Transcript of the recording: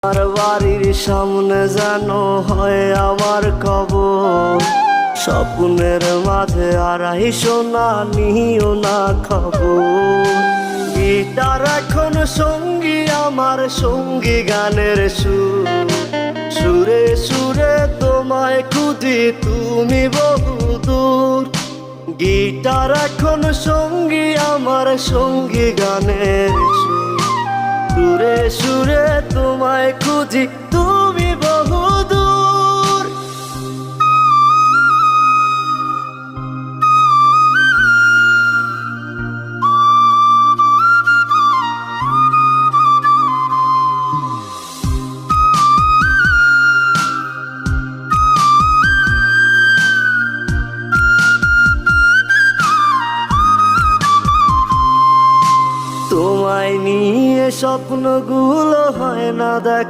আর বাড়ির সামনে যেন হয় আমার কবর, স্বপ্নের মাঝে আড়াইশো না নিও না খবর। গিটার এখন সঙ্গী আমার, সঙ্গী গানের সুর, সুরে সুরে তোমায় খুঁজি তুমি বহুদূর। গিটার এখন সঙ্গী আমার, সঙ্গী গানের সুর, সুরে সুরে তোমায় খুঁজি তুমি বহুদূর। তোমায় নিয়ে স্বপ্নগুলো হয় না দেখা।